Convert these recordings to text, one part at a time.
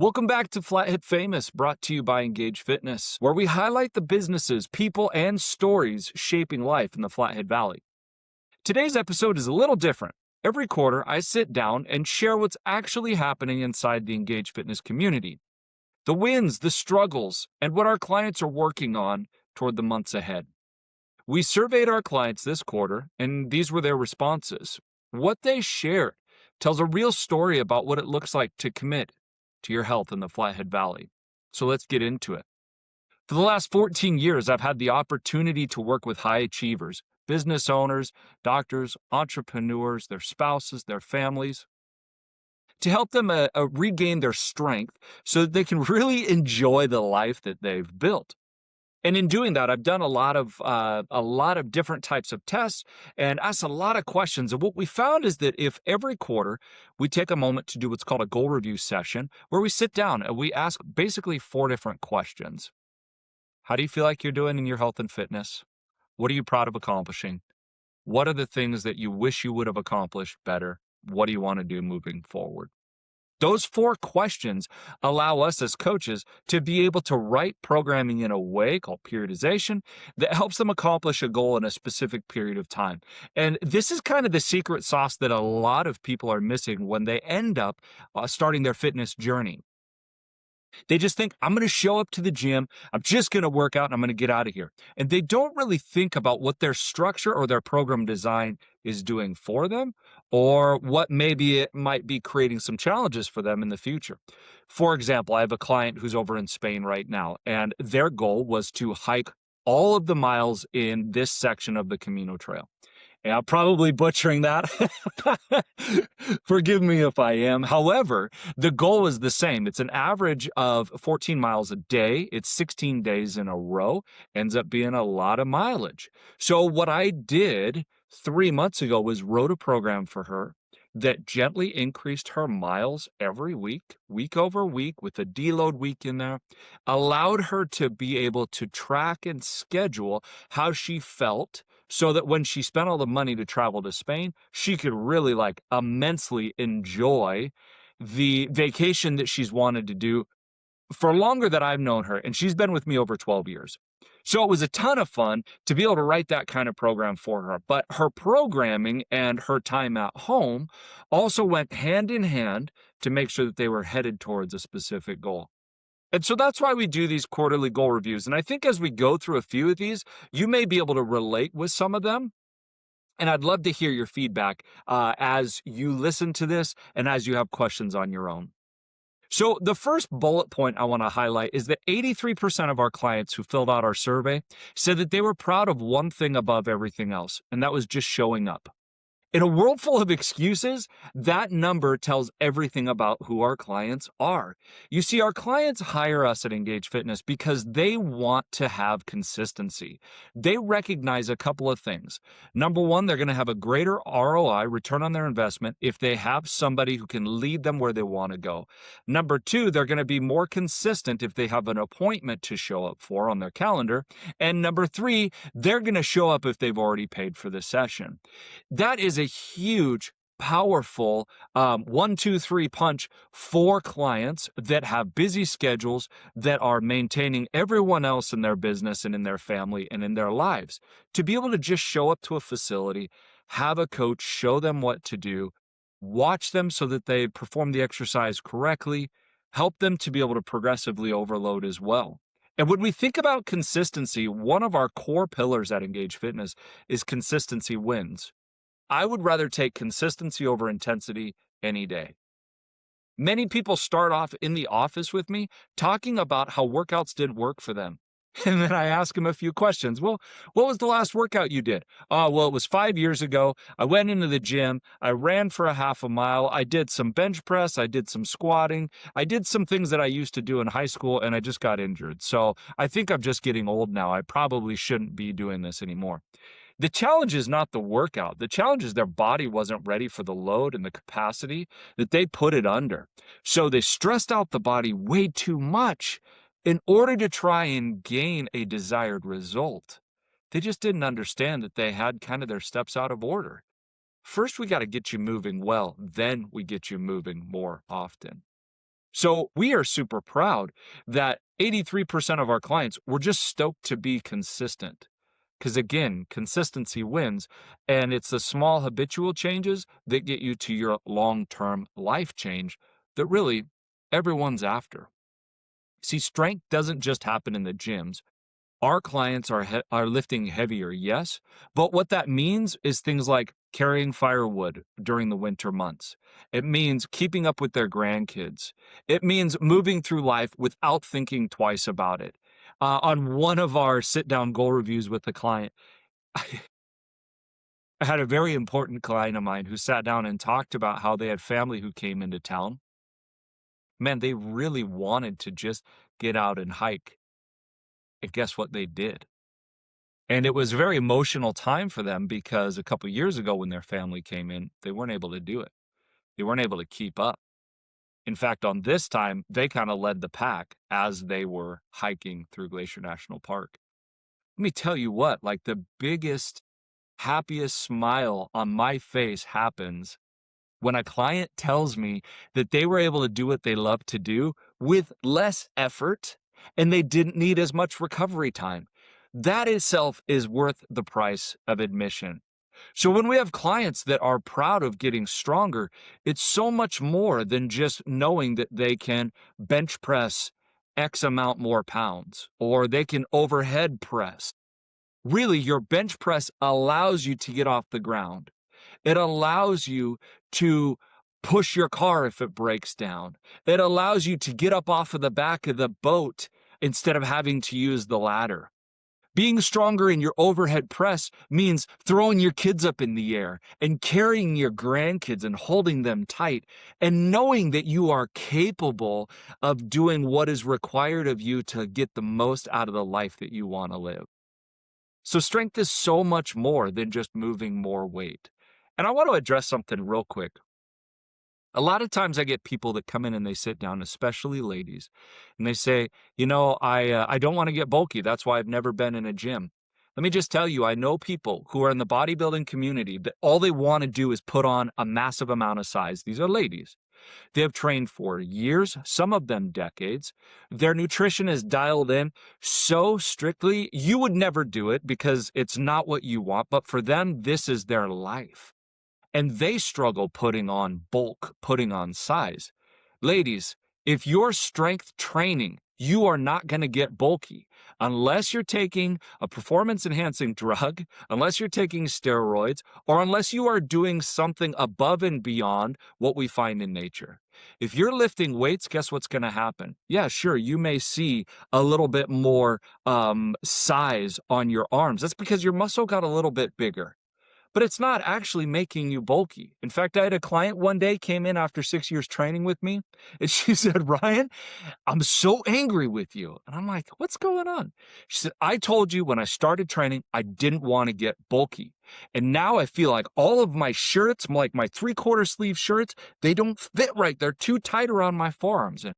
Welcome back to Flathead Famous, brought to you by Engage Fitness, where we highlight the businesses, people, and stories shaping life in the Flathead Valley. Today's episode is a little different. Every quarter, I sit down and share what's actually happening inside the Engage Fitness community, the wins, the struggles, and what our clients are working on toward the months ahead. We surveyed our clients this quarter, and these were their responses. What they shared tells a real story about what it looks like to commit to your health in the Flathead Valley. So let's get into it. For the last 14 years, I've had the opportunity to work with high achievers, business owners, doctors, entrepreneurs, their spouses, their families, to help them regain their strength so that they can really enjoy the life that they've built. And in doing that, I've done a lot of different types of tests and asked a lot of questions. And what we found is that if every quarter we take a moment to do what's called a goal review session, where we sit down and we ask basically four different questions. How do you feel like you're doing in your health and fitness? What are you proud of accomplishing? What are the things that you wish you would have accomplished better? What do you want to do moving forward? Those four questions allow us as coaches to be able to write programming in a way called periodization that helps them accomplish a goal in a specific period of time. And this is kind of the secret sauce that a lot of people are missing when they end up starting their fitness journey. They just think, I'm going to show up to the gym, I'm just going to work out, and I'm going to get out of here. And they don't really think about what their structure or their program design is doing for them, or what maybe it might be creating some challenges for them in the future. For example, I have a client who's over in Spain right now, and their goal was to hike all of the miles in this section of the Camino Trail. Yeah, probably butchering that. Forgive me if I am. However, the goal is the same. It's an average of 14 miles a day. It's 16 days in a row. Ends up being a lot of mileage. So what I did 3 months ago was wrote a program for her that gently increased her miles every week, week over week, with a deload week in there, allowed her to be able to track and schedule how she felt so that when she spent all the money to travel to Spain, she could really immensely enjoy the vacation that she's wanted to do for longer that I've known her, and she's been with me over 12 years. So it was a ton of fun to be able to write that kind of program for her. But her programming and her time at home also went hand in hand to make sure that they were headed towards a specific goal. And so that's why we do these quarterly goal reviews. And I think as we go through a few of these, you may be able to relate with some of them. And I'd love to hear your feedback as you listen to this and as you have questions on your own. So the first bullet point I want to highlight is that 83% of our clients who filled out our survey said that they were proud of one thing above everything else, and that was just showing up. In a world full of excuses, that number tells everything about who our clients are. You see, our clients hire us at Engage Fitness because they want to have consistency. They recognize a couple of things. Number one, they're going to have a greater ROI, return on their investment, if they have somebody who can lead them where they want to go. Number two, they're going to be more consistent if they have an appointment to show up for on their calendar. And number three, they're going to show up if they've already paid for the session. That is a huge, powerful 1, 2, 3 punch for clients that have busy schedules, that are maintaining everyone else in their business and in their family and in their lives. To be able to just show up to a facility, have a coach show them what to do, watch them so that they perform the exercise correctly, help them to be able to progressively overload as well. And when we think about consistency, one of our core pillars at Engage Fitness is consistency wins. I would rather take consistency over intensity any day. Many people start off in the office with me talking about how workouts didn't work for them. And then I ask them a few questions. Well, what was the last workout you did? Oh, well, it was 5 years ago. I went into the gym. I ran for a half a mile. I did some bench press. I did some squatting. I did some things that I used to do in high school, and I just got injured. So I think I'm just getting old now. I probably shouldn't be doing this anymore. The challenge is not the workout. The challenge is their body wasn't ready for the load and the capacity that they put it under. So they stressed out the body way too much in order to try and gain a desired result. They just didn't understand that they had kind of their steps out of order. First, we got to get you moving well, then we get you moving more often. So we are super proud that 83% of our clients were just stoked to be consistent. Because again, consistency wins. And it's the small habitual changes that get you to your long term life change that really everyone's after. See, strength doesn't just happen in the gyms. Our clients are lifting heavier, yes, but what that means is things like carrying firewood during the winter months. It means keeping up with their grandkids. It means moving through life without thinking twice about it. On one of our sit-down goal reviews with the client, I had a very important client of mine who sat down and talked about how they had family who came into town. Man, they really wanted to just get out and hike. And guess what they did? And it was a very emotional time for them because a couple years ago when their family came in, they weren't able to do it. They weren't able to keep up. In fact, on this time, they kind of led the pack as they were hiking through Glacier National Park. Let me tell you what, like the biggest, happiest smile on my face happens when a client tells me that they were able to do what they love to do with less effort and they didn't need as much recovery time. That itself is worth the price of admission. So when we have clients that are proud of getting stronger, it's so much more than just knowing that they can bench press X amount more pounds or they can overhead press. Really, your bench press allows you to get off the ground. It allows you to push your car if it breaks down. It allows you to get up off of the back of the boat instead of having to use the ladder. Being stronger in your overhead press means throwing your kids up in the air and carrying your grandkids and holding them tight and knowing that you are capable of doing what is required of you to get the most out of the life that you want to live. So strength is so much more than just moving more weight. And I want to address something real quick. A lot of times I get people that come in and they sit down, especially ladies, and they say, I don't want to get bulky. That's why I've never been in a gym. Let me just tell you, I know people who are in the bodybuilding community that all they want to do is put on a massive amount of size. These are ladies. They have trained for years, some of them decades. Their nutrition is dialed in so strictly, you would never do it because it's not what you want. But for them, this is their life. And they struggle putting on bulk, putting on size. Ladies, if you're strength training, you are not going to get bulky unless you're taking a performance enhancing drug, unless you're taking steroids, or unless you are doing something above and beyond what we find in nature. If you're lifting weights, guess what's going to happen? Yeah, sure, you may see a little bit more size on your arms. That's because your muscle got a little bit bigger, but it's not actually making you bulky. In fact, I had a client one day came in after 6 years training with me, and she said, Ryan, I'm so angry with you. And I'm like, what's going on? She said, I told you when I started training, I didn't want to get bulky. And now I feel like all of my shirts, like my 3/4 sleeve shirts, they don't fit right. They're too tight around my forearms. And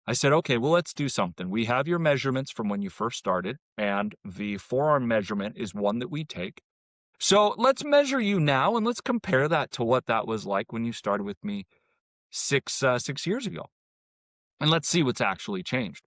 I said, okay, well, let's do something. We have your measurements from when you first started, and the forearm measurement is one that we take. So let's measure you now and let's compare that to what that was like when you started with me 6 years ago. And let's see what's actually changed.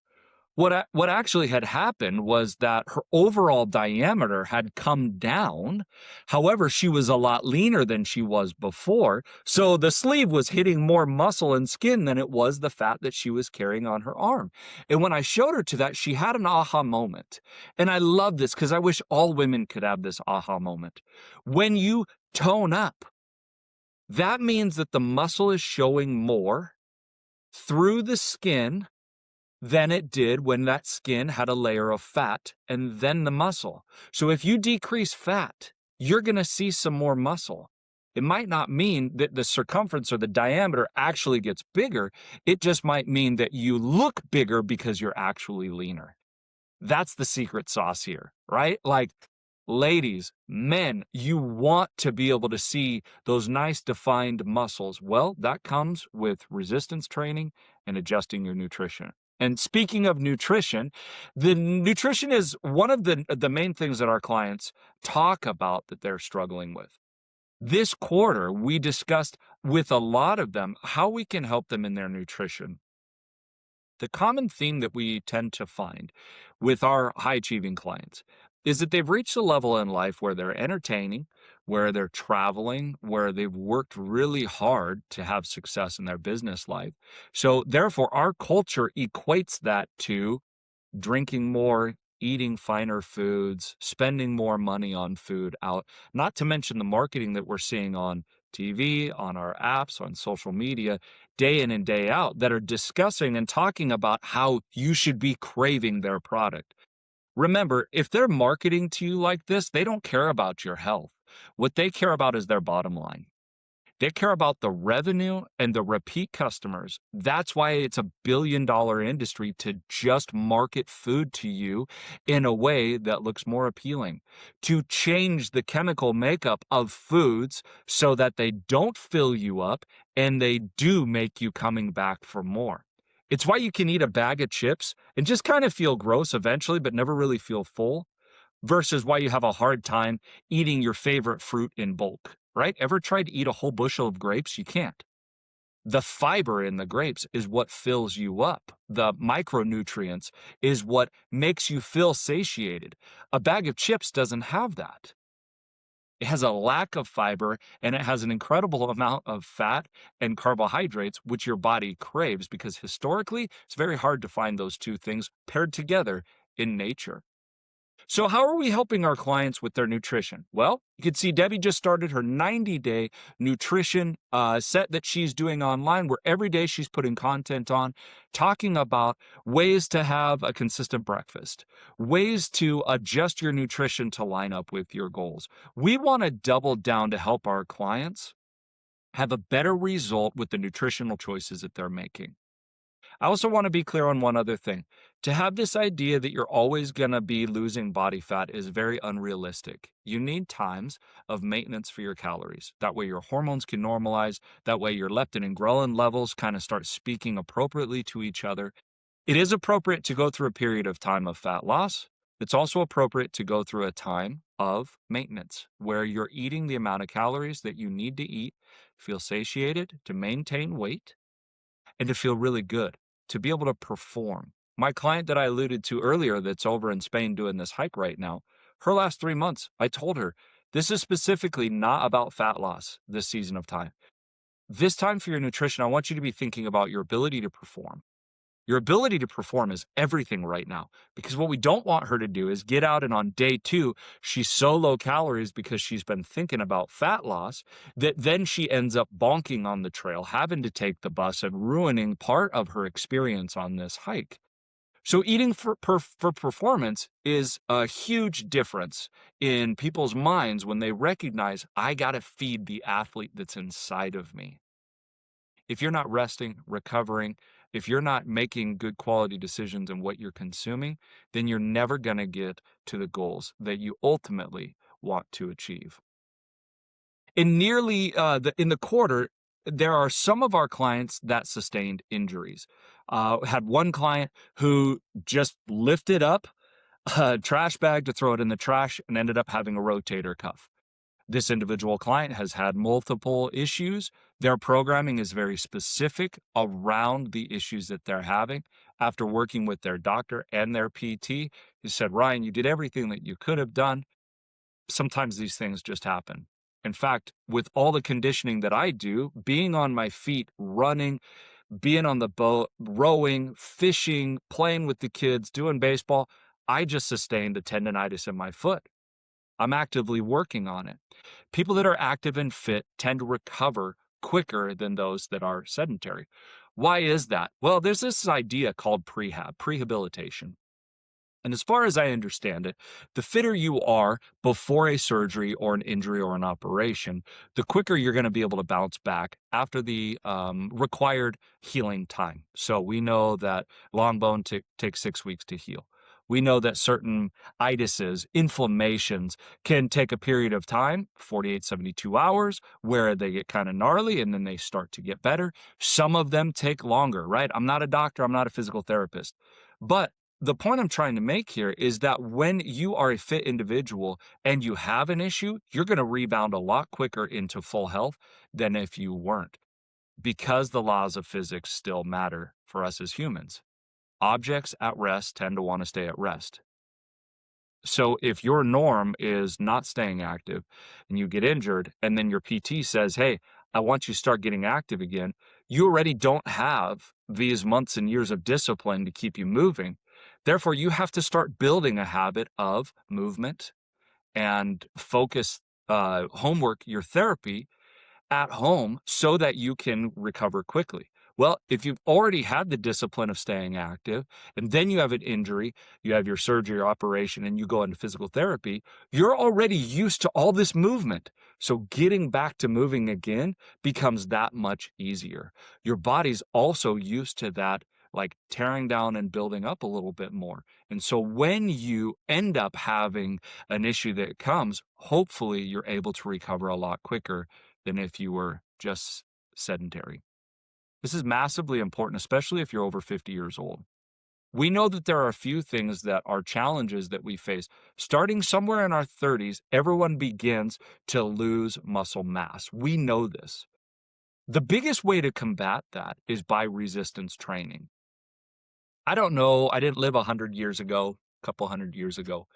What actually had happened was that her overall diameter had come down. However, she was a lot leaner than she was before. So the sleeve was hitting more muscle and skin than it was the fat that she was carrying on her arm. And when I showed her to that, she had an aha moment. And I love this because I wish all women could have this aha moment. When you tone up, that means that the muscle is showing more through the skin than it did when that skin had a layer of fat and then the muscle. So if you decrease fat, you're going to see some more muscle. It might not mean that the circumference or the diameter actually gets bigger. It just might mean that you look bigger because you're actually leaner. That's the secret sauce here, right? Like, ladies, men, you want to be able to see those nice defined muscles. Well, that comes with resistance training and adjusting your nutrition. And speaking of nutrition, the nutrition is one of the main things that our clients talk about that they're struggling with. This quarter, we discussed with a lot of them how we can help them in their nutrition. the common theme that we tend to find with our high achieving clients is that they've reached a level in life where they're entertaining, where they're traveling, where they've worked really hard to have success in their business life. So, therefore, our culture equates that to drinking more, eating finer foods, spending more money on food out, not to mention the marketing that we're seeing on TV, on our apps, on social media, day in and day out, that are discussing and talking about how you should be craving their product. Remember, if they're marketing to you like this, they don't care about your health. What they care about is their bottom line. They care about the revenue and the repeat customers. That's why it's a $1 billion industry to just market food to you in a way that looks more appealing, to change the chemical makeup of foods so that they don't fill you up and they do make you coming back for more. It's why you can eat a bag of chips and just kind of feel gross eventually, but never really feel full versus why you have a hard time eating your favorite fruit in bulk, right? Ever tried to eat a whole bushel of grapes? You can't. The fiber in the grapes is what fills you up. The micronutrients is what makes you feel satiated. A bag of chips doesn't have that. It has a lack of fiber and it has an incredible amount of fat and carbohydrates, which your body craves because historically it's very hard to find those two things paired together in nature. So, how are we helping our clients with their nutrition? Well, you can see Debbie just started her 90-day nutrition set that she's doing online, where every day she's putting content on, talking about ways to have a consistent breakfast, ways to adjust your nutrition to line up with your goals. We want to double down to help our clients have a better result with the nutritional choices that they're making. I also want to be clear on one other thing. To have this idea that you're always going to be losing body fat is very unrealistic. You need times of maintenance for your calories. That way your hormones can normalize. That way your leptin and ghrelin levels kind of start speaking appropriately to each other. It is appropriate to go through a period of time of fat loss. It's also appropriate to go through a time of maintenance where you're eating the amount of calories that you need to eat, feel satiated to maintain weight and to feel really good, to be able to perform. My client that I alluded to earlier that's over in Spain doing this hike right now, her last 3 months, I told her, this is specifically not about fat loss this season of time. This time for your nutrition, I want you to be thinking about your ability to perform. Your ability to perform is everything right now because what we don't want her to do is get out and on day two, she's so low calories because she's been thinking about fat loss that then she ends up bonking on the trail, having to take the bus and ruining part of her experience on this hike. So, eating for performance is a huge difference in people's minds when they recognize I got to feed the athlete that's inside of me. If you're not resting, recovering, if you're not making good quality decisions in what you're consuming, then you're never going to get to the goals that you ultimately want to achieve. In the quarter, there are some of our clients that sustained injuries. Had one client who just lifted up a trash bag to throw it in the trash and ended up having a rotator cuff. This individual client has had multiple issues. Their programming is very specific around the issues that they're having. After working with their doctor and their PT, he said, Ryan, you did everything that you could have done. Sometimes these things just happen. In fact, with all the conditioning that I do, being on my feet, running, being on the boat, rowing, fishing, playing with the kids, doing baseball, I just sustained a tendonitis in my foot. I'm actively working on it. People that are active and fit tend to recover quicker than those that are sedentary. Why is that? Well, there's this idea called prehabilitation. And as far as I understand it, the fitter you are before a surgery or an injury or an operation, the quicker you're going to be able to bounce back after the required healing time. So we know that long bone takes 6 weeks to heal. We know that certain itises, inflammations can take a period of time, 48, 72 hours, where they get kind of gnarly and then they start to get better. Some of them take longer, right? I'm not a doctor, I'm not a physical therapist. But the point I'm trying to make here is that when you are a fit individual and you have an issue, you're going to rebound a lot quicker into full health than if you weren't, because the laws of physics still matter for us as humans. Objects at rest tend to want to stay at rest. So if your norm is not staying active and you get injured, and then your PT says, hey, I want you to start getting active again, you already don't have these months and years of discipline to keep you moving. Therefore, you have to start building a habit of movement and focus homework, your therapy at home so that you can recover quickly. Well, if you've already had the discipline of staying active and then you have an injury, you have your surgery or operation, and you go into physical therapy, you're already used to all this movement. So getting back to moving again becomes that much easier. Your body's also used to that, like tearing down and building up a little bit more. And so when you end up having an issue that comes, hopefully you're able to recover a lot quicker than if you were just sedentary. This is massively important, especially if you're over 50 years old. We know that there are a few things that are challenges that we face. Starting somewhere in our 30s, everyone begins to lose muscle mass. We know this. The biggest way to combat that is by resistance training. I don't know, I didn't live 100 years ago, a couple hundred years ago.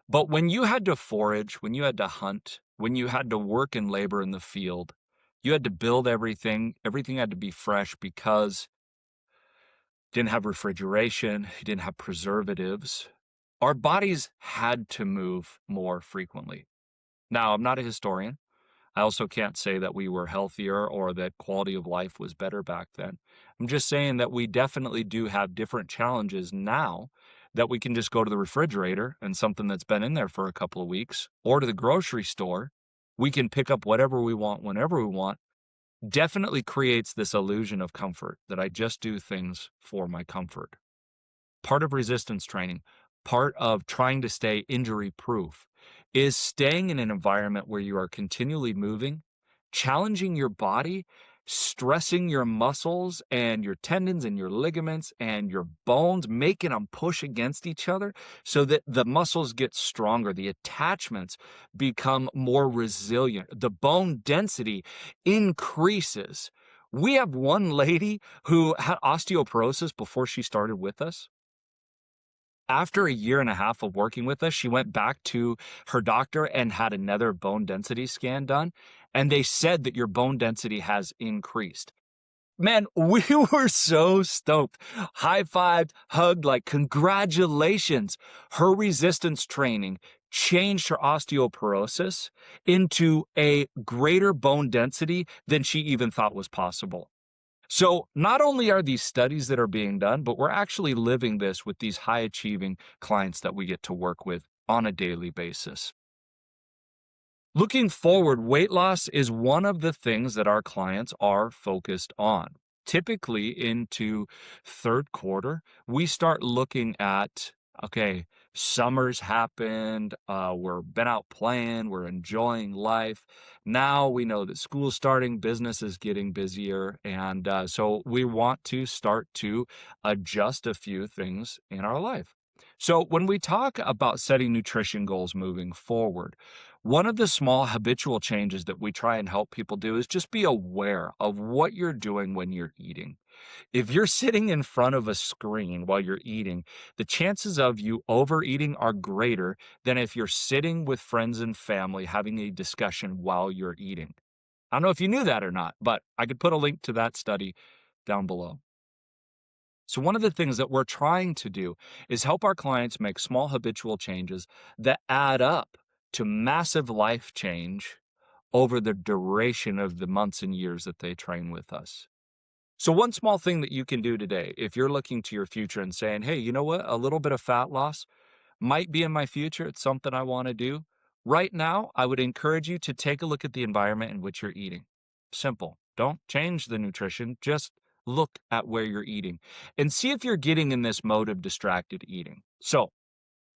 But when you had to forage, when you had to hunt, when you had to work and labor in the field, you had to build everything. Everything had to be fresh because you didn't have refrigeration, you didn't have preservatives. Our bodies had to move more frequently. Now, I'm not a historian. I also can't say that we were healthier or that quality of life was better back then. I'm just saying that we definitely do have different challenges now that we can just go to the refrigerator and something that's been in there for a couple of weeks or to the grocery store. We can pick up whatever we want whenever we want. Definitely creates this illusion of comfort that I just do things for my comfort. Part of resistance training, part of trying to stay injury proof, is staying in an environment where you are continually moving, challenging your body, stressing your muscles and your tendons and your ligaments and your bones, making them push against each other so that the muscles get stronger, the attachments become more resilient, the bone density increases. We have one lady who had osteoporosis before she started with us. After a year and a half of working with us, she went back to her doctor and had another bone density scan done, and they said that your bone density has increased. Man, we were so stoked. High-fived, hugged, like, congratulations. Her resistance training changed her osteoporosis into a greater bone density than she even thought was possible. So not only are these studies that are being done, but we're actually living this with these high achieving clients that we get to work with on a daily basis. Looking forward, weight loss is one of the things that our clients are focused on. Typically into third quarter, we start looking at, okay, summer's happened, we're been out playing, we're enjoying life. Now we know that school's starting, business is getting busier, and so we want to start to adjust a few things in our life. So when we talk about setting nutrition goals moving forward, one of the small habitual changes that we try and help people do is just be aware of what you're doing when you're eating. If you're sitting in front of a screen while you're eating, the chances of you overeating are greater than if you're sitting with friends and family having a discussion while you're eating. I don't know if you knew that or not, but I could put a link to that study down below. So, one of the things that we're trying to do is help our clients make small habitual changes that add up to massive life change over the duration of the months and years that they train with us. So, one small thing that you can do today, if you're looking to your future and saying, hey, you know what, a little bit of fat loss might be in my future, it's something I want to do. Right now, I would encourage you to take a look at the environment in which you're eating. Simple. Don't change the nutrition, just look at where you're eating and see if you're getting in this mode of distracted eating. So,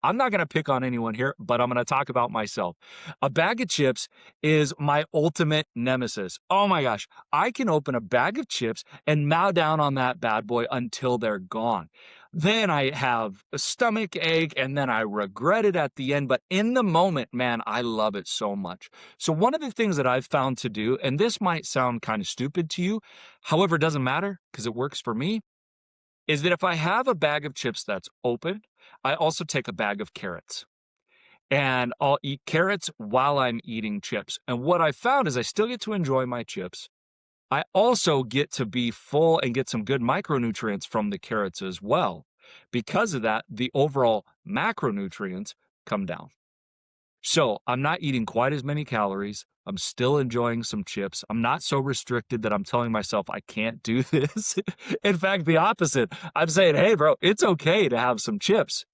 I'm not going to pick on anyone here, but I'm going to talk about myself. A bag of chips is my ultimate nemesis. Oh my gosh, I can open a bag of chips and mow down on that bad boy until they're gone. Then I have a stomach ache and then I regret it at the end. But in the moment, man, I love it so much. So one of the things that I've found to do, and this might sound kind of stupid to you, however, it doesn't matter because it works for me, is that if I have a bag of chips that's open, I also take a bag of carrots. And I'll eat carrots while I'm eating chips. And what I found is I still get to enjoy my chips. I also get to be full and get some good micronutrients from the carrots as well. Because of that, the overall macronutrients come down. So I'm not eating quite as many calories. I'm still enjoying some chips. I'm not so restricted that I'm telling myself I can't do this. In fact, the opposite. I'm saying, hey, bro, it's okay to have some chips.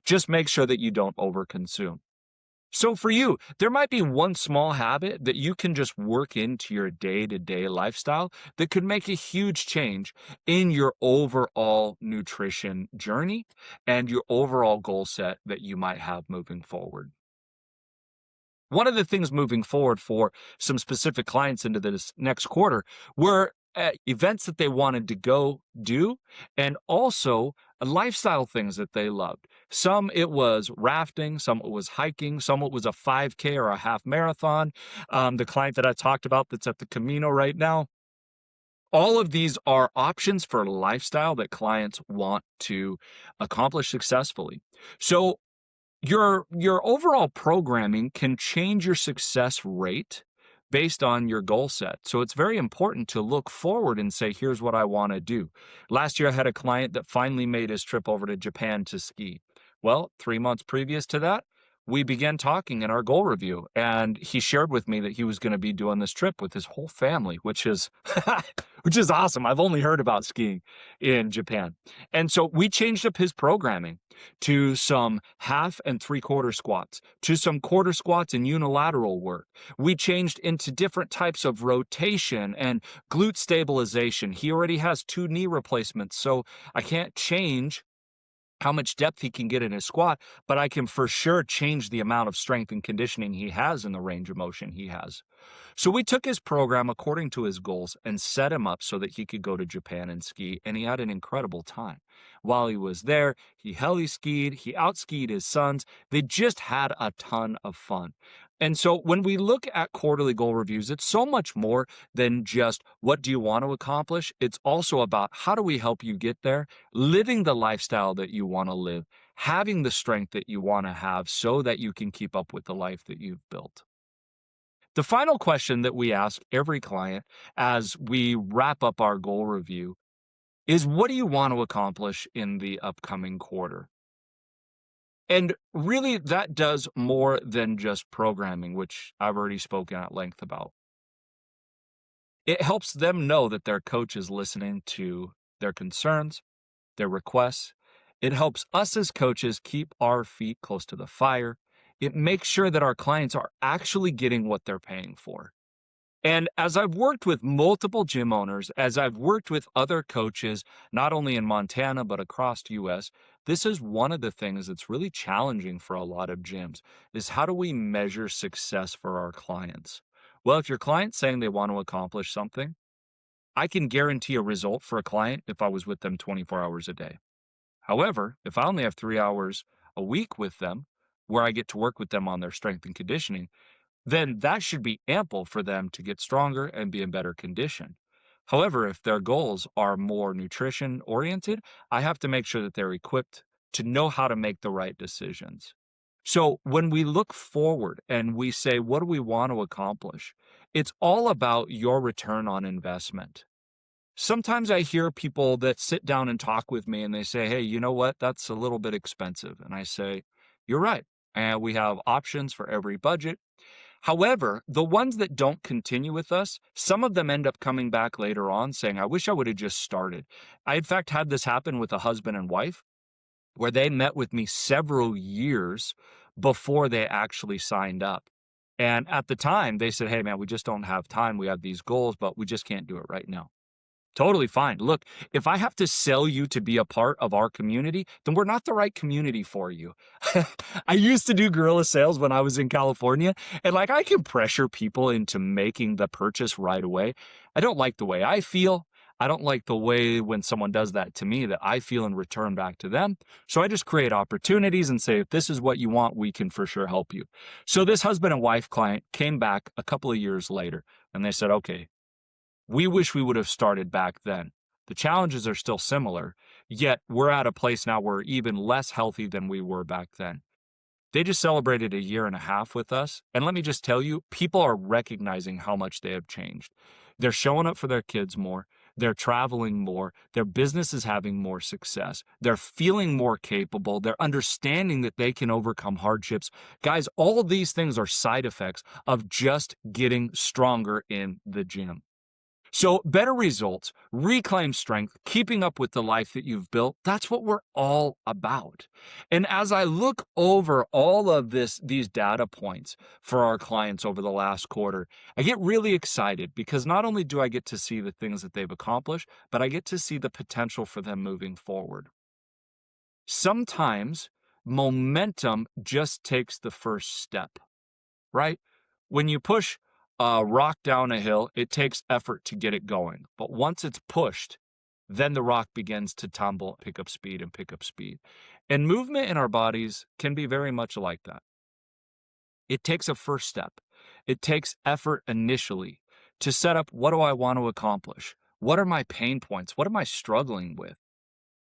Just make sure that you don't overconsume. So for you, there might be one small habit that you can just work into your day-to-day lifestyle that could make a huge change in your overall nutrition journey and your overall goal set that you might have moving forward. One of the things moving forward for some specific clients into this next quarter were events that they wanted to go do and also lifestyle things that they loved. Some it was rafting, some it was hiking, some it was a 5K or a half marathon. The client that I talked about that's at the Camino right now, all of these are options for lifestyle that clients want to accomplish successfully. So your overall programming can change your success rate based on your goal set. So it's very important to look forward and say, here's what I want to do. Last year, I had a client that finally made his trip over to Japan to ski. Well, 3 months previous to that, we began talking in our goal review, and he shared with me that he was going to be doing this trip with his whole family, which is which is awesome. I've only heard about skiing in Japan. And so we changed up his programming to some half and three-quarter squats, to some quarter squats and unilateral work. We changed into different types of rotation and glute stabilization. He already has 2 knee replacements, so I can't change how much depth he can get in his squat, but I can for sure change the amount of strength and conditioning he has in the range of motion he has. So we took his program according to his goals and set him up so that he could go to Japan and ski, and he had an incredible time. While he was there, he heli skied, he outskied his sons. They just had a ton of fun. And so when we look at quarterly goal reviews, it's so much more than just what do you want to accomplish? It's also about how do we help you get there, living the lifestyle that you want to live, having the strength that you want to have so that you can keep up with the life that you've built. The final question that we ask every client as we wrap up our goal review is what do you want to accomplish in the upcoming quarter? And really, that does more than just programming, which I've already spoken at length about. It helps them know that their coach is listening to their concerns, their requests. It helps us as coaches keep our feet close to the fire. It makes sure that our clients are actually getting what they're paying for. And as I've worked with multiple gym owners, as I've worked with other coaches, not only in Montana, but across the US, this is one of the things that's really challenging for a lot of gyms is how do we measure success for our clients? Well, if your client's saying they want to accomplish something, I can guarantee a result for a client if I was with them 24 hours a day. However, if I only have 3 hours a week with them, where I get to work with them on their strength and conditioning, then that should be ample for them to get stronger and be in better condition. However, if their goals are more nutrition oriented, I have to make sure that they're equipped to know how to make the right decisions. So when we look forward and we say, what do we want to accomplish? It's all about your return on investment. Sometimes I hear people that sit down and talk with me and they say, hey, you know what? That's a little bit expensive. And I say, you're right. And we have options for every budget. However, the ones that don't continue with us, some of them end up coming back later on saying, I wish I would have just started. I, in fact, had this happen with a husband and wife where they met with me several years before they actually signed up. And at the time, they said, hey, man, we just don't have time. We have these goals, but we just can't do it right now. Totally fine. Look, if I have to sell you to be a part of our community, then we're not the right community for you. I used to do guerrilla sales when I was in California, and like I can pressure people into making the purchase right away. I don't like the way I feel. I don't like the way when someone does that to me that I feel in return back to them. So I just create opportunities and say, if this is what you want, we can for sure help you. So this husband and wife client came back a couple of years later and they said, okay, we wish we would have started back then. The challenges are still similar. Yet we're at a place now where we're even less healthy than we were back then. They just celebrated a year and a half with us. And let me just tell you, people are recognizing how much they have changed. They're showing up for their kids more. They're traveling more. Their business is having more success. They're feeling more capable. They're understanding that they can overcome hardships. Guys, all of these things are side effects of just getting stronger in the gym. So, better results, reclaim strength, keeping up with the life that you've built, that's what we're all about. And as I look over all of these data points for our clients over the last quarter, I get really excited because not only do I get to see the things that they've accomplished, but I get to see the potential for them moving forward. Sometimes momentum just takes the first step, right? When you push a rock down a hill, it takes effort to get it going. But once it's pushed, then the rock begins to tumble, pick up speed, and pick up speed. And movement in our bodies can be very much like that. It takes a first step. It takes effort initially to set up, what do I want to accomplish? What are my pain points? What am I struggling with?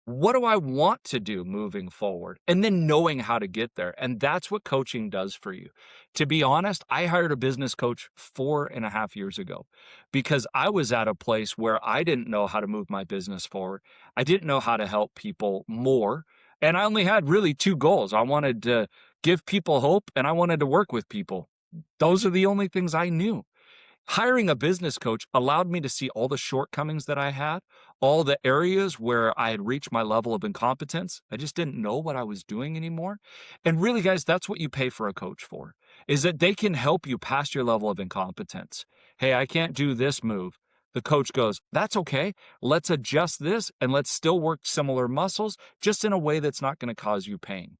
What do I want to do moving forward? And then knowing how to get there. And that's what coaching does for you. To be honest, I hired a business coach 4.5 years ago because I was at a place where I didn't know how to move my business forward. I didn't know how to help people more. And I only had really two goals. I wanted to give people hope and I wanted to work with people. Those are the only things I knew. Hiring a business coach allowed me to see all the shortcomings that I had, all the areas where I had reached my level of incompetence. I just didn't know what I was doing anymore. And really, guys, that's what you pay for a coach for, is that they can help you past your level of incompetence. Hey, I can't do this move. The coach goes, that's okay. Let's adjust this and let's still work similar muscles, just in a way that's not going to cause you pain.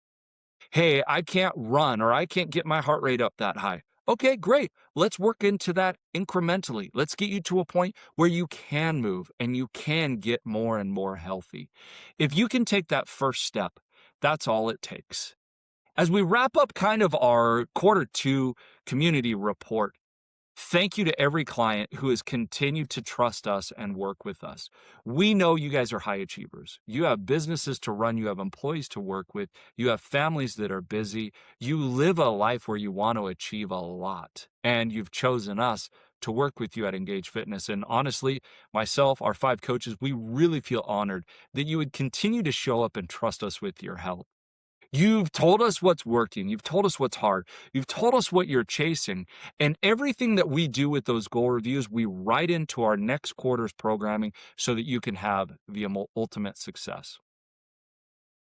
Hey, I can't run or I can't get my heart rate up that high. Okay, great. Let's work into that incrementally. Let's get you to a point where you can move and you can get more and more healthy. If you can take that first step, that's all it takes. As we wrap up kind of our Q2 community report, thank you to every client who has continued to trust us and work with us. We know you guys are high achievers. You have businesses to run, you have employees to work with, you have families that are busy. You live a life where you want to achieve a lot, and you've chosen us to work with you at Engage Fitness. And honestly, myself, our 5 coaches, we really feel honored that you would continue to show up and trust us with your health. You've told us what's working. You've told us what's hard. You've told us what you're chasing. And everything that we do with those goal reviews, we write into our next quarter's programming so that you can have the ultimate success.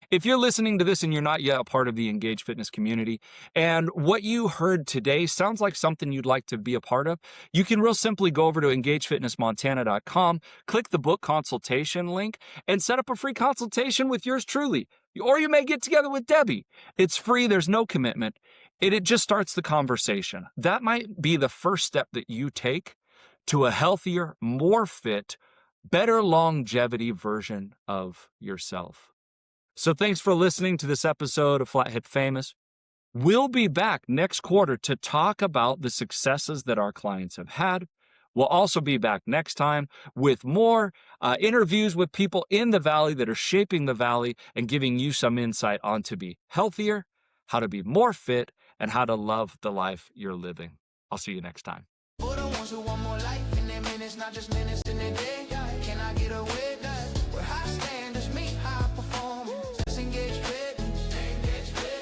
If you're listening to this and you're not yet a part of the Engage Fitness community, and what you heard today sounds like something you'd like to be a part of, you can real simply go over to engagefitnessmontana.com, click the book consultation link, and set up a free consultation with yours truly. Or you may get together with Debbie. It's free, there's no commitment. It just starts the conversation. That might be the first step that you take to a healthier, more fit, better longevity version of yourself. So thanks for listening to this episode of Flathead Famous. We'll be back next quarter to talk about the successes that our clients have had. We'll also be back next time with more interviews with people in the Valley that are shaping the Valley and giving you some insight on to be healthier, how to be more fit, and how to love the life you're living. I'll see you next time. For the ones who want more life in their minutes, not just minutes in a day. Can I get away? We're high standards, meet high performance. Let's engage fit,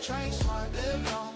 train smart, live long.